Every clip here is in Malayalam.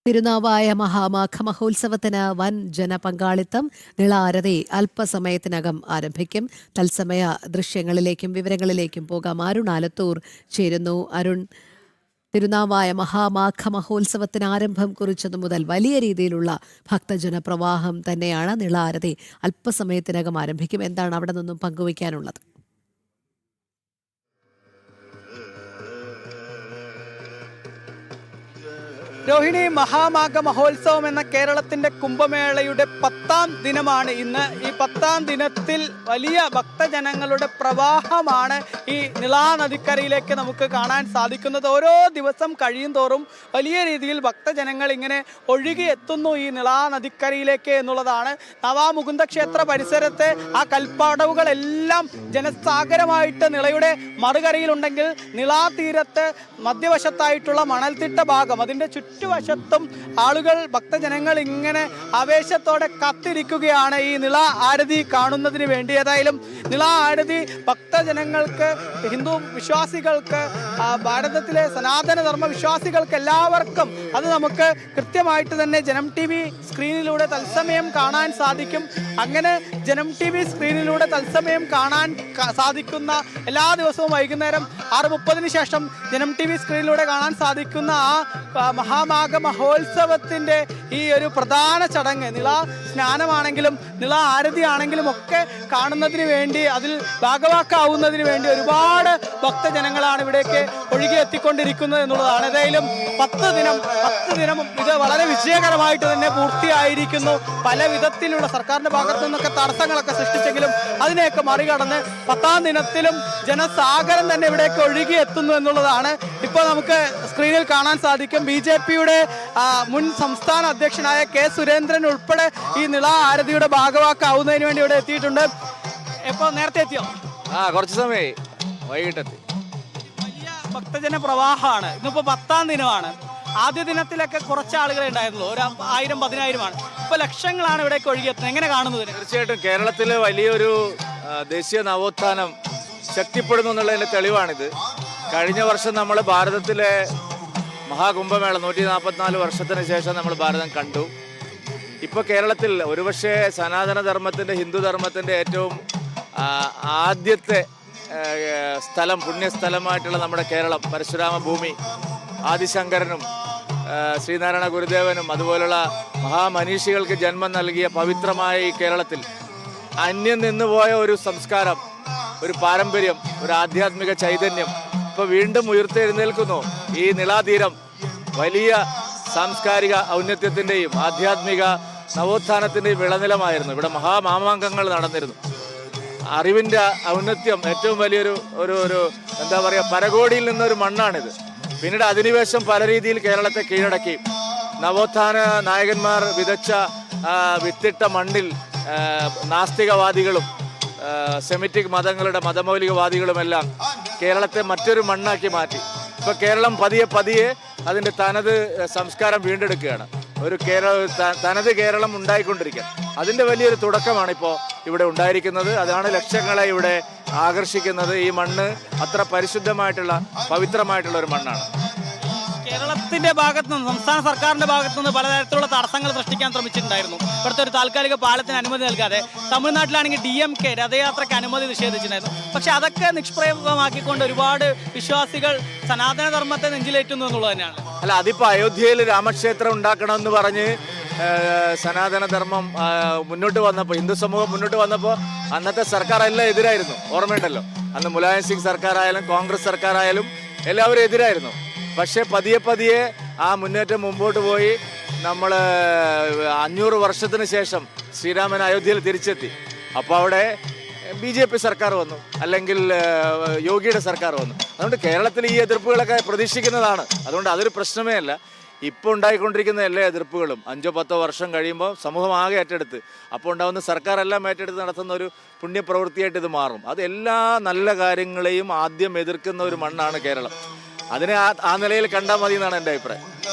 തിരുനാവായ മഹാമാഘ മഹോത്സവത്തിന് വൻ ജനപങ്കാളിത്തം. നിളാരതി അല്പസമയത്തിനകം ആരംഭിക്കും. തത്സമയ ദൃശ്യങ്ങളിലേക്കും വിവരങ്ങളിലേക്കും പോകാം. അരുൺ ആലത്തൂർ ചേരുന്നു. അരുൺ, തിരുനാവായ മഹാമാഘ മഹോത്സവത്തിന് ആരംഭം കുറിച്ചതു മുതൽ വലിയ രീതിയിലുള്ള ഭക്തജന പ്രവാഹം തന്നെയാണ്. നിളാരതി അല്പസമയത്തിനകം ആരംഭിക്കും. എന്താണ് അവിടെ നിന്നും പങ്കുവയ്ക്കാനുള്ളത്? രോഹിണി, മഹാമാഘ മഹോത്സവം എന്ന കേരളത്തിന്റെ കുംഭമേളയുടെ 10ാം ദിനമാണ് ഇന്ന്. ഈ 10ാം ദിനത്തിൽ വലിയ ഭക്തജനങ്ങളുടെ പ്രവാഹമാണ് ഈ നിളാ നദിക്കരയിലേക്ക് നമുക്ക് കാണാൻ സാധിക്കുന്നത്. ഓരോ ദിവസം കഴിയും തോറും വലിയ രീതിയിൽ ഭക്തജനങ്ങൾ ഇങ്ങനെ ഒഴുകി എത്തുന്നു ഈ നിളാ നദിക്കരയിലേക്ക് എന്നുള്ളതാണ്. നവാമുകുന്ദ ക്ഷേത്ര പരിസരത്തെ ആ കൽപ്പാടവുകളെല്ലാം ജനസാഗരമായിട്ട് നിളയുടെ മറുകരയിലുണ്ടെങ്കിൽ നിളാ തീരത്ത് മധ്യവശത്തായിട്ടുള്ള മണൽത്തിട്ട ഭാഗം, അതിൻ്റെ ചുറ്റുവശത്തും ആളുകൾ, ഭക്തജനങ്ങൾ ഇങ്ങനെ ആവേശത്തോടെ കാത്തിരിക്കുകയാണ് ഈ നിള ആരതി കാണുന്നതിന് വേണ്ടി. ഏതായാലും നിള ആരതി ഭക്തജനങ്ങൾക്ക്, ഹിന്ദു വിശ്വാസികൾക്ക്, ഭാരതത്തിലെ സനാതനധർമ്മ വിശ്വാസികൾക്ക് എല്ലാവർക്കും അത് നമുക്ക് കൃത്യമായിട്ട് തന്നെ ജനം TV സ്ക്രീനിലൂടെ തത്സമയം കാണാൻ സാധിക്കും. അങ്ങനെ ജനം TV സ്ക്രീനിലൂടെ തത്സമയം കാണാൻ സാധിക്കുന്ന, എല്ലാ ദിവസവും വൈകുന്നേരം 6:30 ശേഷം ജനം TV സ്ക്രീനിലൂടെ കാണാൻ സാധിക്കുന്ന ആ മഹാമാഘ മഹോത്സവത്തിൻ്റെ ഈ ഒരു പ്രധാന ചടങ്ങ്, നിള സ്നാനമാണെങ്കിലും നിള ആരതി ആണെങ്കിലും ഒക്കെ കാണുന്നതിന് വേണ്ടി, അതിൽ ഭാഗവാക്കാവുന്നതിന് വേണ്ടി ഒരുപാട് ഭക്തജനങ്ങളാണ് ഇവിടേക്ക് ഒഴുകി എത്തിക്കൊണ്ടിരിക്കുന്നത് എന്നുള്ളതാണ്. ഏതായാലും 10 ദിനം ഇത് വളരെ വിജയകരമായിട്ട് തന്നെ പൂർത്തിയായിരിക്കുന്നു. പല വിധത്തിലുള്ള സർക്കാരിന്റെ ഭാഗത്തു നിന്നൊക്കെ തടസ്സങ്ങളൊക്കെ സൃഷ്ടിച്ചെങ്കിലും അതിനെയൊക്കെ മറികടന്ന് 10ാം ദിനത്തിലും ജനസാഗരം തന്നെ ഇവിടേക്ക് ഒഴുകി എത്തുന്നു എന്നുള്ളതാണ് ഇപ്പോൾ നമുക്ക് സ്ക്രീനിൽ കാണാൻ സാധിക്കും. BJPയുടെ മുൻ സംസ്ഥാന അധ്യക്ഷനായ K. സുരേന്ദ്രൻ ഉൾപ്പെടെ ഈ നിള ആരതിയുടെ ഭാഗവാക്കാവുന്നതിന് വേണ്ടി ഇവിടെ എത്തിയിട്ടുണ്ട്. എപ്പോൾ നേരത്തെ എത്തിയോ? കുറച്ച് സമയമായി, വൈകിട്ടെത്തി. വലിയ ഭക്തജന പ്രവാഹമാണ്. ഇന്നിപ്പോൾ 10ാം ദിനമാണ്. ആദ്യ ദിനത്തിലൊക്കെ കുറച്ച് ആളുകളെ ഉണ്ടായിരുന്നുള്ളൂ, ഒരു 1000-10,000 ഇപ്പൊ ലക്ഷങ്ങളാണ് ഇവിടേക്ക് ഒഴുകിയെത്തുന്നത്. എങ്ങനെ കാണുന്നത്? തീർച്ചയായിട്ടും കേരളത്തിലെ വലിയൊരു ദേശീയ നവോത്ഥാനം ശക്തിപ്പെടുന്നു എന്നുള്ളതിന്റെ തെളിവാണിത്. കഴിഞ്ഞ വർഷം നമ്മൾ ഭാരതത്തിലെ മഹാകുംഭമേള 144 വർഷത്തിന് ശേഷം നമ്മൾ ഭാരതം കണ്ടു. ഇപ്പോൾ കേരളത്തിൽ ഒരുപക്ഷെ സനാതനധർമ്മത്തിൻ്റെ, ഹിന്ദുധർമ്മത്തിൻ്റെ ഏറ്റവും ആദ്യത്തെ സ്ഥലം, പുണ്യസ്ഥലമായിട്ടുള്ള നമ്മുടെ കേരളം, പരശുരാമ ഭൂമി, ആദിശങ്കരനും ശ്രീനാരായണ ഗുരുദേവനും അതുപോലുള്ള മഹാമനീഷികൾക്ക് ജന്മം നൽകിയ പവിത്രമായ ഈ കേരളത്തിൽ അന്യം നിന്നുപോയ ഒരു സംസ്കാരം, ഒരു പാരമ്പര്യം, ഒരു ആധ്യാത്മിക ചൈതന്യം ഇപ്പോൾ വീണ്ടും ഉയർത്തെഴുന്നേൽക്കുന്നു. ഈ നിളാതീരം വലിയ സാംസ്കാരിക ഔന്നത്യത്തിൻ്റെയും ആധ്യാത്മിക നവോത്ഥാനത്തിൻ്റെയും വിളനിലമായിരുന്നു. ഇവിടെ മഹാമാമാങ്കങ്ങൾ നടന്നിരുന്നു. അറിവിൻ്റെ ഔന്നത്യം ഏറ്റവും വലിയൊരു ഒരു എന്താ പറയുക, പരകോടിയിൽ നിന്നൊരു മണ്ണാണിത്. പിന്നീട് അധിനിവേശം പല രീതിയിൽ കേരളത്തെ കീഴടക്കി. നവോത്ഥാന നായകന്മാർ വിതച്ച വിത്തിട്ട മണ്ണിൽ നാസ്തികവാദികളും സെമിറ്റിക് മതങ്ങളുടെ മതമൗലികവാദികളുമെല്ലാം കേരളത്തെ മറ്റൊരു മണ്ണാക്കി മാറ്റി. ഇപ്പോൾ കേരളം പതിയെ അതിൻ്റെ തനത് സംസ്കാരം വീണ്ടെടുക്കുകയാണ്. ഒരു തനത് കേരളം ഉണ്ടായിക്കൊണ്ടിരിക്കുക. അതിൻ്റെ വലിയൊരു തുടക്കമാണ് ഇപ്പോൾ ഇവിടെ ഉണ്ടായിരിക്കുന്നത്. അതാണ് ലക്ഷങ്ങളെ ഇവിടെ ആകർഷിക്കുന്നത്. ഈ മണ്ണ് അത്ര പരിശുദ്ധമായിട്ടുള്ള, പവിത്രമായിട്ടുള്ള ഒരു മണ്ണാണ്. കേരളത്തിന്റെ ഭാഗത്തുനിന്ന്, സംസ്ഥാന സർക്കാരിന്റെ ഭാഗത്തുനിന്ന് പലതരത്തിലുള്ള തടസ്സങ്ങൾ സൃഷ്ടിക്കാൻ ശ്രമിച്ചിട്ടുണ്ടായിരുന്നു. ഇവിടുത്തെ ഒരു താൽക്കാലിക പാലത്തിന് അനുമതി നൽകാതെ, തമിഴ്നാട്ടിലാണെങ്കിൽ DMK രഥയാത്രയ്ക്ക് അനുമതി നിഷേധിച്ചിട്ടുണ്ടായിരുന്നു. പക്ഷെ അതൊക്കെ നിഷ്പ്രയോഗമാക്കിക്കൊണ്ട് ഒരുപാട് വിശ്വാസികൾ സനാതനധർമ്മത്തെ നെഞ്ചിലേറ്റുന്നു എന്നുള്ളത് തന്നെയാണ്. അല്ല, അതിപ്പോൾ അയോധ്യയിൽ രാമക്ഷേത്രം ഉണ്ടാക്കണമെന്ന് പറഞ്ഞ് സനാതനധർമ്മം മുന്നോട്ട് വന്നപ്പോൾ, ഹിന്ദു സമൂഹം മുന്നോട്ട് വന്നപ്പോൾ അന്നത്തെ സർക്കാർ എല്ലാം എതിരായിരുന്നു. ഓർമ്മയുണ്ടല്ലോ, അന്ന് മുലായം സിംഗ് സർക്കാരായാലും കോൺഗ്രസ് സർക്കാരായാലും എല്ലാവരും എതിരായിരുന്നു. പക്ഷേ പതിയെ ആ മുന്നേറ്റം മുമ്പോട്ട് പോയി. നമ്മൾ 500 വർഷത്തിന് ശേഷം ശ്രീരാമൻ അയോധ്യയിൽ തിരിച്ചെത്തി. അപ്പോൾ അവിടെ BJP സർക്കാർ വന്നു, അല്ലെങ്കിൽ യോഗിയുടെ സർക്കാർ വന്നു. അതുകൊണ്ട് കേരളത്തിൽ ഈ എതിർപ്പുകളൊക്കെ പ്രതീക്ഷിക്കുന്നതാണ്. അതുകൊണ്ട് അതൊരു പ്രശ്നമേ അല്ല. ഇപ്പോൾ ഉണ്ടായിക്കൊണ്ടിരിക്കുന്ന എല്ലാ എതിർപ്പുകളും 5-10 വർഷം കഴിയുമ്പോൾ സമൂഹം ആകെ ഏറ്റെടുത്ത്, അപ്പോൾ ഉണ്ടാകുന്ന സർക്കാർ എല്ലാം ഏറ്റെടുത്ത് നടത്തുന്ന ഒരു പുണ്യപ്രവൃത്തിയായിട്ട് ഇത് മാറും. അത് എല്ലാ നല്ല കാര്യങ്ങളെയും ആദ്യം എതിർക്കുന്ന ഒരു മണ്ണാണ് കേരളം. അതിനെ ആ നിലയിൽ കണ്ടാൽ മതി എന്നാണ് എൻ്റെ അഭിപ്രായം.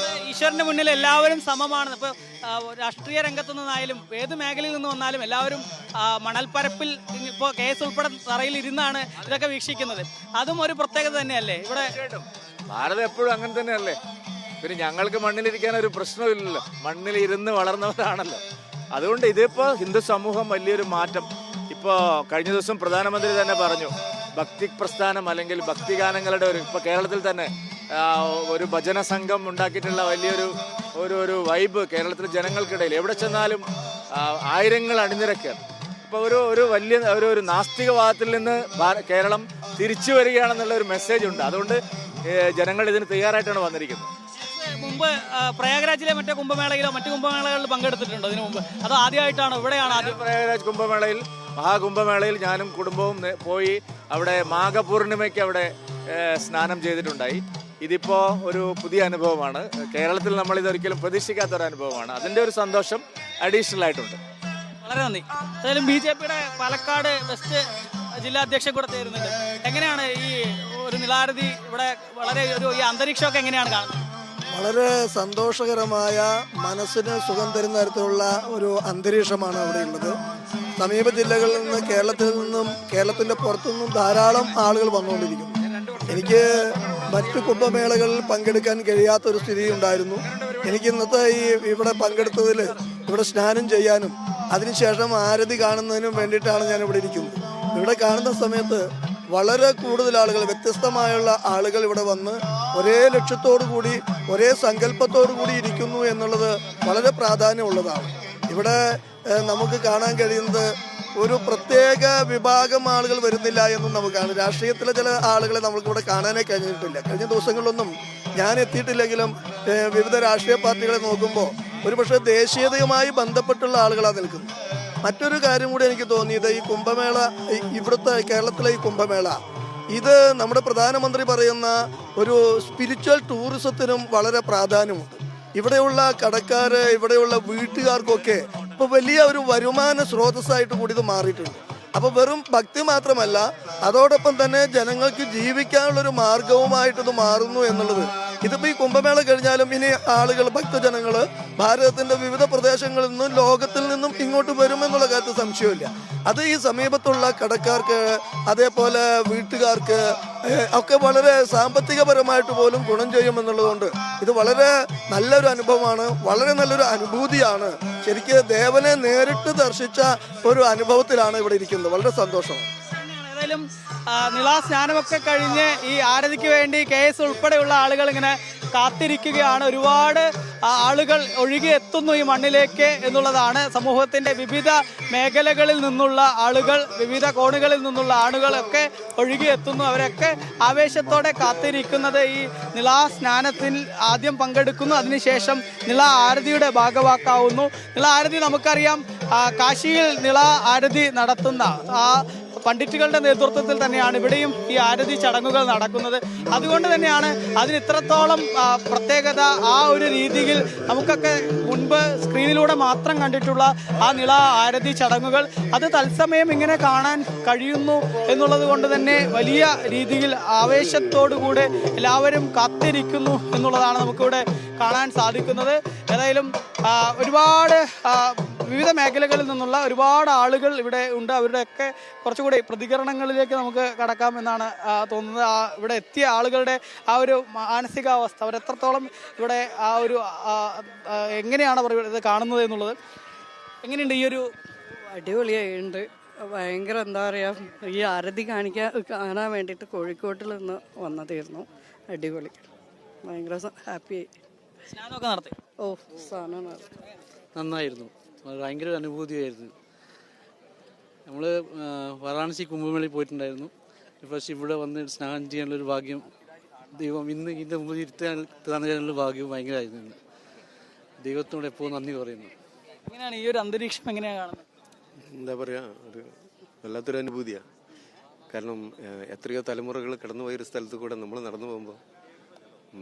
ഈശ്വരന്റെ മുന്നിൽ എല്ലാവരും സമമാണ്. ഇപ്പോൾ രാഷ്ട്രീയ രംഗത്തു നിന്നായാലും ഏത് മേഖലയിൽ നിന്ന് വന്നാലും എല്ലാവരും മണൽപ്പരപ്പിൽ, ഇപ്പോൾ കേസ് ഉൾപ്പെടെ തറയിൽ ഇരുന്നാണ് ഇതൊക്കെ വീക്ഷിക്കുന്നത്. അതും ഒരു പ്രത്യേകത തന്നെയല്ലേ ഇവിടെ? ഭാരതം എപ്പോഴും അങ്ങനെ തന്നെയല്ലേ. പിന്നെ ഞങ്ങൾക്ക് മണ്ണിലിരിക്കാൻ ഒരു പ്രശ്നമില്ലല്ലോ, മണ്ണിൽ ഇരുന്ന് വളർന്നവരാണല്ലോ. അതുകൊണ്ട് ഇതിപ്പോ ഹിന്ദു സമൂഹം വലിയൊരു മാറ്റം. ഇപ്പോൾ കഴിഞ്ഞ ദിവസം പ്രധാനമന്ത്രി തന്നെ പറഞ്ഞു, ഭക്തി പ്രസ്ഥാനം അല്ലെങ്കിൽ ഭക്തിഗാനങ്ങളുടെ ഇപ്പോൾ കേരളത്തിൽ തന്നെ ഒരു ഭജന സംഘം ഉണ്ടാക്കിയിട്ടുള്ള വലിയൊരു ഒരു വൈബ് കേരളത്തിലെ ജനങ്ങൾക്കിടയിൽ എവിടെ ചെന്നാലും ആയിരങ്ങൾ അണിനിരക്കുകയാണ്. ഇപ്പോൾ ഒരു വലിയ ഒരു നാസ്തികവാദത്തിൽ നിന്ന് കേരളം തിരിച്ചു വരികയാണെന്നുള്ള ഒരു മെസ്സേജ് ഉണ്ട്. അതുകൊണ്ട് ജനങ്ങൾ ഇതിന് തയ്യാറായിട്ടാണ് വന്നിരിക്കുന്നത്. മുമ്പ് പ്രയാഗ്രാജിലെ മറ്റേ കുംഭമേളയിലോ മറ്റു കുംഭമേളകളിൽ പങ്കെടുത്തിട്ടുണ്ടോ ഇതിനു മുമ്പ്? അത് ആദ്യമായിട്ടാണ്? ഇവിടെയാണ് ആദ്യം. പ്രയാഗ്രാജ് കുംഭമേളയിൽ, മഹാകുംഭമേളയിൽ ഞാനും കുടുംബവും പോയി അവിടെ മാഘപൂർണിമയ്ക്ക് അവിടെ സ്നാനം ചെയ്തിട്ടുണ്ടായി. ഇതിപ്പോൾ ഒരു പുതിയ അനുഭവമാണ്. കേരളത്തിൽ നമ്മൾ ഇതൊരിക്കലും പ്രതീക്ഷിക്കാത്തൊരു അനുഭവമാണ്. അതിൻ്റെ ഒരു സന്തോഷം അഡീഷണൽ ആയിട്ടുണ്ട്. വളരെ നന്ദി. ഏതായാലും BJPയുടെ പാലക്കാട് വെസ്റ്റ് ജില്ലാ അധ്യക്ഷൻ കൂടെ ചേരുന്നുണ്ട്. എങ്ങനെയാണ് ഈ ഒരു നിലാരതി ഇവിടെ വളരെ ഈ അന്തരീക്ഷമൊക്കെ എങ്ങനെയാണ് കാണുന്നത്? വളരെ സന്തോഷകരമായ, മനസ്സിന് സുഖം തരുന്ന തരത്തിലുള്ള ഒരു അന്തരീക്ഷമാണ് അവിടെ ഉള്ളത്. സമീപ ജില്ലകളിൽ നിന്ന്, കേരളത്തിൽ നിന്നും കേരളത്തിൻ്റെ പുറത്തുനിന്നും ധാരാളം ആളുകൾ വന്നുകൊണ്ടിരിക്കുന്നു. എനിക്ക് മറ്റു കുംഭമേളകളിൽ പങ്കെടുക്കാൻ കഴിയാത്തൊരു സ്ഥിതി ഉണ്ടായിരുന്നു. എനിക്ക് ഇന്നത്തെ ഇവിടെ പങ്കെടുത്തതിൽ ഇവിടെ സ്നാനം ചെയ്യാനും അതിനുശേഷം ആരതി കാണുന്നതിനും വേണ്ടിയിട്ടാണ് ഞാൻ ഇവിടെ ഇരിക്കുന്നത്. ഇവിടെ കാണുന്ന സമയത്ത് വളരെ കൂടുതൽ ആളുകൾ, വ്യത്യസ്തമായുള്ള ആളുകൾ ഇവിടെ വന്ന് ഒരേ ലക്ഷ്യത്തോടു കൂടി, ഒരേ സങ്കല്പത്തോടു കൂടി ഇരിക്കുന്നു എന്നുള്ളത് വളരെ പ്രാധാന്യമുള്ളതാണ്. ഇവിടെ നമുക്ക് കാണാൻ കഴിയുന്നത് ഒരു പ്രത്യേക വിഭാഗം ആളുകൾ വരുന്നില്ല എന്നും നമുക്കാണ്. രാഷ്ട്രീയത്തിലെ ചില ആളുകളെ നമുക്കിവിടെ കാണാനേ കഴിഞ്ഞിട്ടില്ല. കഴിഞ്ഞ ദിവസങ്ങളിലൊന്നും ഞാൻ എത്തിയിട്ടില്ലെങ്കിലും വിവിധ രാഷ്ട്രീയ പാർട്ടികളെ നോക്കുമ്പോൾ ഒരുപക്ഷെ ദേശീയതയുമായി ബന്ധപ്പെട്ടുള്ള ആളുകളാണ് നിൽക്കുന്നത്. മറ്റൊരു കാര്യം കൂടി എനിക്ക് തോന്നിയത്, ഈ കുംഭമേള, ഇവിടുത്തെ കേരളത്തിലെ ഈ കുംഭമേള, ഇത് നമ്മുടെ പ്രധാനമന്ത്രി പറയുന്ന ഒരു സ്പിരിച്വൽ ടൂറിസത്തിനും വളരെ പ്രാധാന്യമുണ്ട്. ഇവിടെയുള്ള കടക്കാർ, ഇവിടെയുള്ള വീട്ടുകാർക്കൊക്കെ ഇപ്പോൾ വലിയ ഒരു വരുമാന സ്രോതസ്സായിട്ട് കൂടി ഇത് മാറിയിട്ടുണ്ട്. അപ്പോൾ വെറും ഭക്തി മാത്രമല്ല, അതോടൊപ്പം തന്നെ ജനങ്ങൾക്ക് ജീവിക്കാനുള്ളൊരു മാർഗവുമായിട്ടിത് മാറുന്നു എന്നുള്ളത്. ഇതിപ്പോൾ ഈ കുംഭമേള കഴിഞ്ഞാലും ഇനി ആളുകൾ, ഭക്തജനങ്ങൾ ഭാരതത്തിൻ്റെ വിവിധ പ്രദേശങ്ങളിൽ നിന്നും ലോകത്തിൽ നിന്നും ഇങ്ങോട്ട് വരുമെന്നുള്ള കാര്യത്തിൽ സംശയമില്ല. അത് ഈ സമീപത്തുള്ള കടക്കാർക്ക്, അതേപോലെ വീട്ടുകാർക്ക് ഒക്കെ വളരെ സാമ്പത്തികപരമായിട്ട് പോലും ഗുണം ചെയ്യുമെന്നുള്ളതുകൊണ്ട് ഇത് വളരെ നല്ലൊരു അനുഭവമാണ്, വളരെ നല്ലൊരു അനുഭൂതിയാണ്. ശരിക്ക് ദേവനെ നേരിട്ട് ദർശിച്ച ഒരു അനുഭവത്തിലാണ് ഇവിടെ ഇരിക്കുന്നത്. വളരെ സന്തോഷമാണ്. ഏതായാലും നിലാ സ്നാനമൊക്കെ കഴിഞ്ഞ് ഈ ആരതിക്ക് വേണ്ടി KS ഉൾപ്പെടെയുള്ള ആളുകൾ ഇങ്ങനെ കാത്തിരിക്കുകയാണ്. ഒരുപാട് ആളുകൾ ഒഴുകി എത്തുന്നു ഈ മണ്ണിലേക്ക് എന്നുള്ളതാണ്. സമൂഹത്തിൻ്റെ വിവിധ മേഖലകളിൽ നിന്നുള്ള ആളുകൾ, വിവിധ കോണുകളിൽ നിന്നുള്ള ആളുകളൊക്കെ ഒഴുകി എത്തുന്നു. അവരൊക്കെ ആവേശത്തോടെ കാത്തിരിക്കുന്നത് ഈ നിലാ സ്നാനത്തിൽ ആദ്യം പങ്കെടുക്കുന്നു, അതിനുശേഷം നിലാ ആരതിയുടെ ഭാഗവാക്കാവുന്നു. നിലാ ആരതി നമുക്കറിയാം, കാശിയിൽ നിലാ ആരതി നടത്തുന്ന പണ്ഡിറ്റുകളുടെ നേതൃത്വത്തിൽ തന്നെയാണ് ഇവിടെയും ഈ ആരതി ചടങ്ങുകൾ നടക്കുന്നത്. അതുകൊണ്ട് തന്നെയാണ് അതിന് ഇത്രത്തോളം പ്രത്യേകത. ആ ഒരു രീതിയിൽ നമുക്കൊക്കെ മുൻപ് സ്ക്രീനിലൂടെ മാത്രം കണ്ടിട്ടുള്ള ആ നിള ആരതി ചടങ്ങുകൾ അത് തത്സമയം ഇങ്ങനെ കാണാൻ കഴിയുന്നു എന്നുള്ളത് കൊണ്ട് തന്നെ വലിയ രീതിയിൽ ആവേശത്തോടുകൂടെ എല്ലാവരും കാത്തിരിക്കുന്നു എന്നുള്ളതാണ് നമുക്കിവിടെ കാണാൻ സാധിക്കുന്നത്. ഏതായാലും ഒരുപാട് വിവിധ മേഖലകളിൽ നിന്നുള്ള ഒരുപാട് ആളുകൾ ഇവിടെ ഉണ്ട്. അവരുടെയൊക്കെ കുറച്ചുകൂടി പ്രതികരണങ്ങളിലേക്ക് നമുക്ക് കടക്കാമെന്നാണ് തോന്നുന്നത്. ഇവിടെ എത്തിയ ആളുകളുടെ ആ ഒരു മാനസികാവസ്ഥ, അവരെത്രത്തോളം ഇവിടെ ആ ഒരു എങ്ങനെയാണ് ഇത് കാണുന്നത് എന്നുള്ളത്. എങ്ങനെയുണ്ട് ഈ ഒരു? അടിപൊളിയായിട്ടുണ്ട്. ഭയങ്കര എന്താ പറയുക, ഈ ആരതി കാണാൻ വേണ്ടിയിട്ട് കോഴിക്കോട്ടിൽ നിന്ന് വന്നതായിരുന്നു. അടിപൊളി, ഭയങ്കര ഹാപ്പിയായി. സ്നാനമൊക്കെ നടത്തി? ഓ, സ്നാനം നടത്തി. നന്നായിരുന്നു, ഭയങ്കര അനുഭൂതിയായിരുന്നു. നമ്മൾ വാരാണസി കുംഭമേളയിൽ പോയിട്ടുണ്ടായിരുന്നു. പക്ഷേ ഇവിടെ വന്ന് സ്നാനം ചെയ്യാനുള്ളൊരു ഭാഗ്യം ദൈവം ഇതിൻ്റെ മുമ്പിൽ ഇരുത്താനുള്ള ഭാഗ്യവും ഭയങ്കരമായിരുന്നു. ദൈവത്തോട് എപ്പോഴും നന്ദി പറയുന്നു. എങ്ങനെയാണ് ഈ ഒരു അന്തരീക്ഷം എങ്ങനെയാണ് കാണുന്നത്? എന്താ പറയുക, ഒരു വല്ലാത്തൊരു അനുഭൂതിയാണ്. കാരണം എത്രയോ തലമുറകൾ കടന്നുപോയൊരു സ്ഥലത്ത് കൂടെ നമ്മൾ നടന്നു പോകുമ്പോൾ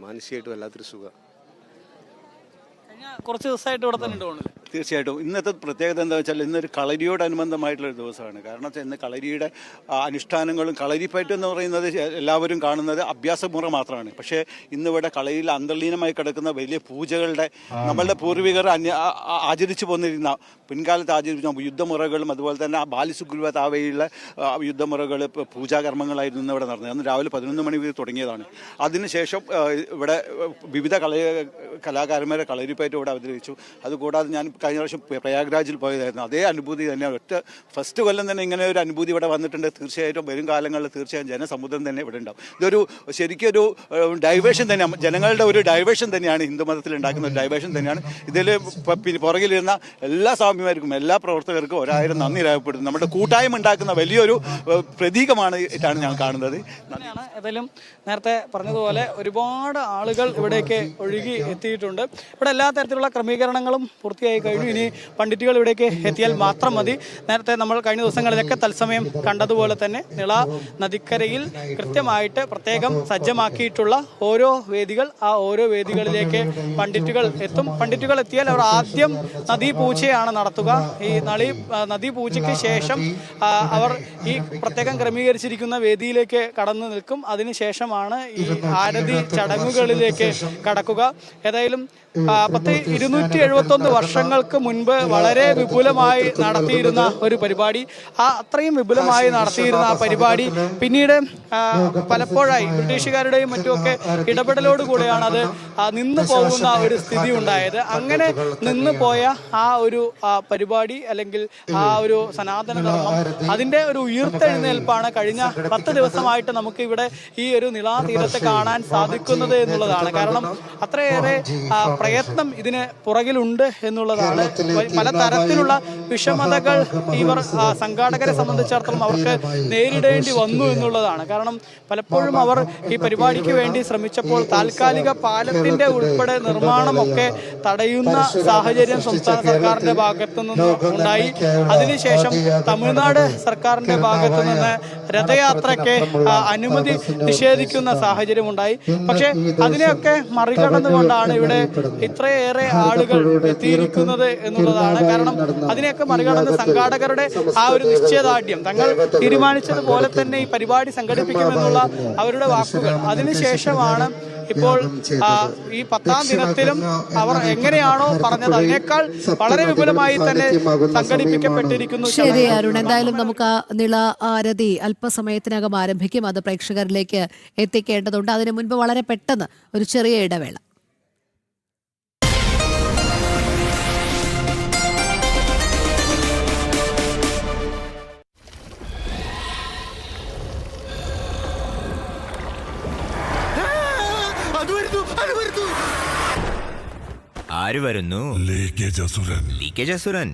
മാനസികമായിട്ട് വല്ലാത്തൊരു സുഖം. കുറച്ച് ദിവസമായിട്ട് ഇവിടെ തന്നെ ഉണ്ട്. തീർച്ചയായിട്ടും ഇന്നത്തെ പ്രത്യേകത എന്താ വെച്ചാൽ ഇന്നൊരു കളരിയോടനുബന്ധമായിട്ടുള്ളൊരു ദിവസമാണ്. കാരണം വെച്ചാൽ ഇന്ന് കളരിയുടെ അനുഷ്ഠാനങ്ങളും കളരിപ്പയറ്റ് എന്ന് പറയുന്നത് എല്ലാവരും കാണുന്നത് അഭ്യാസമുറ മാത്രമാണ്. പക്ഷേ ഇന്നിവിടെ കളരിയിൽ അന്തർലീനമായി കിടക്കുന്ന വലിയ പൂജകളുടെ നമ്മളുടെ പൂർവികർ ആചരിച്ചു പോന്നിരുന്ന പിൻകാലത്ത് ആചരിച്ച യുദ്ധമുറകളും അതുപോലെ തന്നെ ബാലിസുഗ്രീവ താവയുള്ള യുദ്ധമുറകൾ പൂജാകർമ്മങ്ങളായിരുന്നു ഇന്ന് ഇവിടെ നടന്നത്. അന്ന് രാവിലെ 11 മണി മുതൽ തുടങ്ങിയതാണ്. അതിനുശേഷം ഇവിടെ വിവിധ കലാകാരന്മാരെ കളരിപ്പയറ്റ് ഇവിടെ അവതരിപ്പിച്ചു. അതുകൂടാതെ ഞാൻ കഴിഞ്ഞ വർഷം പ്രയാഗ്രാജിൽ പോയതായിരുന്നു. അതേ അനുഭൂതി തന്നെയാണ്. ഫസ്റ്റ് കൊല്ലം തന്നെ ഇങ്ങനെ ഒരു അനുഭൂതി ഇവിടെ വന്നിട്ടുണ്ട്. തീർച്ചയായിട്ടും വരും കാലങ്ങളിൽ തീർച്ചയായും ജനസമുദ്രം തന്നെ ഇവിടെ ഉണ്ടാവും. ഇതൊരു ശരിക്കൊരു ഡൈവേഷൻ തന്നെയാണ്, ജനങ്ങളുടെ ഒരു ഡൈവേഷൻ തന്നെയാണ്, ഹിന്ദുമതത്തിൽ ഉണ്ടാക്കുന്ന ഒരു ഡൈവേഷൻ തന്നെയാണ്. ഇതിൽ പുറകിലിരുന്ന എല്ലാ സ്വാമിമാർക്കും എല്ലാ പ്രവർത്തകർക്കും 1000 നന്ദി രേഖപ്പെടുത്തുന്നു. നമ്മുടെ കൂട്ടായ്മ ഉണ്ടാക്കുന്ന വലിയൊരു പ്രതീകമാണ് ഇതാണ് ഞാൻ കാണുന്നത്. ഏതായാലും നേരത്തെ പറഞ്ഞതുപോലെ ഒരുപാട് ആളുകൾ ഇവിടേക്ക് ഒഴുകി എത്തിയിട്ടുണ്ട്. ഇവിടെ എല്ലാ തരത്തിലുള്ള ക്രമീകരണങ്ങളും പൂർത്തിയായി കഴിഞ്ഞു. ഇനി പണ്ഡിറ്റുകൾ ഇവിടേക്ക് എത്തിയാൽ മാത്രം മതി. നേരത്തെ നമ്മൾ കഴിഞ്ഞ ദിവസങ്ങളിലൊക്കെ തത്സമയം കണ്ടതുപോലെ തന്നെ നിള നദിക്കരയിൽ കൃത്യമായിട്ട് പ്രത്യേകം സജ്ജമാക്കിയിട്ടുള്ള ഓരോ വേദികൾ, ആ ഓരോ വേദികളിലേക്ക് പണ്ഡിറ്റുകൾ എത്തും. പണ്ഡിറ്റുകൾ എത്തിയാൽ അവർ ആദ്യം നദീപൂജയാണ് നടത്തുക. ഈ നദീപൂജയ്ക്ക് ശേഷം അവർ ഈ പ്രത്യേകം ക്രമീകരിച്ചിരിക്കുന്ന വേദിയിലേക്ക് കടന്നു നിൽക്കും. അതിനുശേഷമാണ് ഈ ആരതി ചടങ്ങുകളിലേക്ക് കടക്കുക. ഏതായാലും 271 വർഷങ്ങൾക്ക് മുൻപ് വളരെ വിപുലമായി നടത്തിയിരുന്ന ഒരു പരിപാടി, അത്രയും വിപുലമായി നടത്തിയിരുന്ന ആ പരിപാടി പിന്നീട് പലപ്പോഴായി ബ്രിട്ടീഷുകാരുടെയും മറ്റുമൊക്കെ ഇടപെടലോടുകൂടെയാണ് അത് നിന്നു പോകുന്ന ഒരു സ്ഥിതി ഉണ്ടായത്. അങ്ങനെ നിന്നു പോയ ആ ഒരു പരിപാടി അല്ലെങ്കിൽ ആ ഒരു സനാതന ധർമ്മം അതിൻ്റെ ഒരു ഉയർത്തെഴുന്നേൽപ്പാണ് കഴിഞ്ഞ 10 ദിവസമായിട്ട് നമുക്ക് ഇവിടെ ഈ ഒരു നിളാതീരത്ത് കാണാൻ സാധിക്കുന്നത് എന്നുള്ളതാണ്. കാരണം അത്രയേറെ പ്രയത്നം ഇതിന് പുറകിലുണ്ട് എന്നുള്ളതാണ്. പല തരത്തിലുള്ള വിഷമതകൾ ഇവർ സംഘാടകരെ സംബന്ധിച്ചിടത്തോളം അവർക്ക് നേരിടേണ്ടി വന്നു എന്നുള്ളതാണ്. കാരണം പലപ്പോഴും അവർ ഈ പരിപാടിക്ക് വേണ്ടി ശ്രമിച്ചപ്പോൾ താൽക്കാലിക പാലത്തിന്റെ ഉൾപ്പെടെ നിർമ്മാണമൊക്കെ തടയുന്ന സാഹചര്യം സംസ്ഥാന സർക്കാരിന്റെ ഭാഗത്തു നിന്ന് ഉണ്ടായി. അതിനുശേഷം തമിഴ്നാട് സർക്കാരിന്റെ ഭാഗത്തു നിന്ന് രഥയാത്രയ്ക്ക് അനുമതി നിഷേധിക്കുന്ന സാഹചര്യം ഉണ്ടായി. പക്ഷെ അതിനെയൊക്കെ മറികടന്നുകൊണ്ടാണ് ഇവിടെ ഇത്രയേറെ ആളുകൾ എത്തിയിരിക്കുന്നത് എന്നുള്ളതാണ്. കാരണം അതിനെയൊക്കെ മറികടന്ന് സംഘാടകരുടെ ആ ഒരു നിശ്ചയദാർഢ്യം, തങ്ങൾ തീരുമാനിച്ചതുപോലെ തന്നെ ഈ പരിപാടി സംഘടിപ്പിക്കുമെന്നുള്ള അവരുടെ വാക്കുകൾ, അതിനുശേഷമാണ് ഇപ്പോൾ ഈ 10ാം ദിനത്തിലും അവർ എങ്ങനെയാണോ പറഞ്ഞത് അതിനേക്കാൾ വളരെ വിപുലമായി തന്നെ സംഘടിപ്പിക്കപ്പെട്ടിരിക്കുന്നു. ശരി അരുൺ, എന്തായാലും നമുക്ക് ആ നിള ആരതി അല്പസമയത്തിനകം ആരംഭിക്കും. അത് പ്രേക്ഷകരിലേക്ക് എത്തിക്കേണ്ടതുണ്ട്. അതിനു മുൻപ് വളരെ പെട്ടെന്ന് ഒരു ചെറിയ ഇടവേള. ആര് വരുന്നു? ലീക്കേജ് അസുരൻ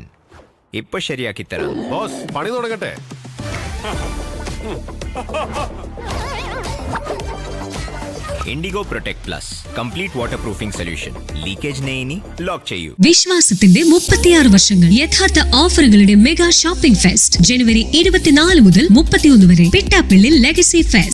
ഇപ്പൊ ശരിയാക്കി തരാം ബോസ്. പണി തുടങ്ങട്ടെ. Indigo protect plus complete waterproofing solution. ലീക്കേജിനെ ഇനി ലോക്ക് ചെയ്യൂ. വിശ്വാസത്തിന്റെ 36 വർഷങ്ങൾ. യഥാർത്ഥ ഓഫറുകളുടെ മെഗാ ഷോപ്പിംഗ് ഫെസ്റ്റ് ജനുവരി 24 മുതൽ 31 വരെ. പിട്ടാപ്പിള്ളിൽ ലെഗസി ഫെസ്റ്റ്.